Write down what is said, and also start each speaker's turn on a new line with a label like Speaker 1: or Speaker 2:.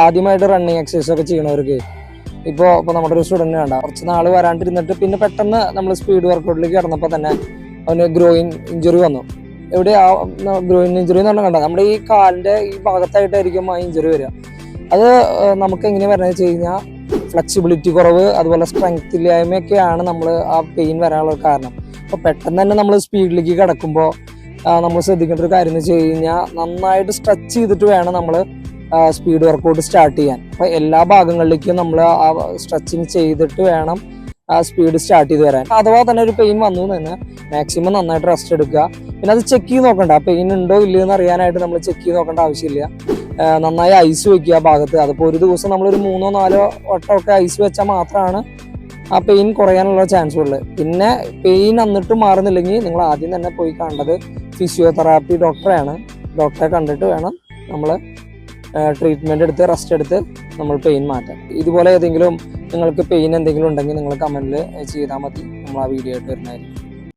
Speaker 1: ആദ്യമായിട്ട് running exercise ഒക്കെ ചെയ്യണവർക്ക് ഇപ്പോൾ നമ്മുടെ ഒരു സ്റ്റുഡൻറ്റ് കണ്ട കുറച്ച് നാൾ വരാണ്ടിരുന്നിട്ട് പിന്നെ പെട്ടെന്ന് നമ്മൾ സ്പീഡ് വർക്കൗട്ടിലേക്ക് കിടന്നപ്പോൾ തന്നെ അവന് ഗ്രോയിൻ ഇഞ്ചുറി വന്നു. എവിടെ ആ ഗ്രോയിൻ ഇഞ്ചുറി എന്ന് പറഞ്ഞാൽ കണ്ട നമ്മുടെ ഈ കാലിൻ്റെ ഈ ഭാഗത്തായിട്ടായിരിക്കും ആ ഇഞ്ചുറി വരിക. അത് നമുക്ക് എങ്ങനെയാണ് വരുന്നത് വെച്ച് കഴിഞ്ഞാൽ ഫ്ലെക്സിബിലിറ്റി കുറവ്, അതുപോലെ സ്ട്രെങ്ത് ഇല്ലായ്മയൊക്കെയാണ് നമ്മൾ ആ പെയിൻ വരാനുള്ള കാരണം. അപ്പോൾ പെട്ടെന്ന് തന്നെ നമ്മൾ സ്പീഡിലേക്ക് കിടക്കുമ്പോൾ നമ്മൾ ശ്രദ്ധിക്കേണ്ട ഒരു കാര്യം എന്ന് വെച്ച് കഴിഞ്ഞാൽ നന്നായിട്ട് സ്ട്രെച്ച് ചെയ്തിട്ട് വേണം നമ്മൾ സ്പീഡ് വർക്കൗട്ട് സ്റ്റാർട്ട് ചെയ്യാൻ. അപ്പോൾ എല്ലാ ഭാഗങ്ങളിലേക്കും നമ്മൾ ആ സ്ട്രെച്ചിങ് ചെയ്തിട്ട് വേണം ആ സ്പീഡ് സ്റ്റാർട്ട് ചെയ്ത് വരാൻ. അഥവാ തന്നെ ഒരു പെയിൻ വന്നു തന്നെ മാക്സിമം നന്നായിട്ട് റെസ്റ്റ് എടുക്കുക. പിന്നെ അത് ചെക്ക് ചെയ്ത് നോക്കണ്ട, പെയിൻ ഉണ്ടോ ഇല്ലയോ എന്ന് അറിയാനായിട്ട് നമ്മൾ ചെക്ക് ചെയ്ത് നോക്കേണ്ട ആവശ്യമില്ല. നന്നായി ഐസ് വെക്കുക ആ ഭാഗത്ത്. അതിപ്പോൾ ഒരു ദിവസം നമ്മളൊരു 3-4 വട്ടമൊക്കെ ഐസ് വെച്ചാൽ മാത്രമാണ് ആ പെയിൻ കുറയാനുള്ള ചാൻസ് ഉള്ളത്. പിന്നെ പെയിൻ എന്നിട്ട് മാറുന്നില്ലെങ്കിൽ നിങ്ങൾ ആദ്യം തന്നെ പോയി കണ്ടത് ഫിസിയോതെറാപ്പി ഡോക്ടറെയാണ്. ഡോക്ടറെ കണ്ടിട്ട് വേണം നമ്മൾ ട്രീറ്റ്മെൻറ്റ് എടുത്ത് റെസ്റ്റ് എടുത്ത് നമ്മൾ പെയിൻ മാറ്റാം. ഇതുപോലെ ഏതെങ്കിലും നിങ്ങൾക്ക് പെയിൻ എന്തെങ്കിലും ഉണ്ടെങ്കിൽ നിങ്ങൾ കമൻറ്റിൽ ചെയ്താൽ മതി, നമ്മൾ ആ വീഡിയോ ആയിട്ട് വരുന്നതായിരിക്കും.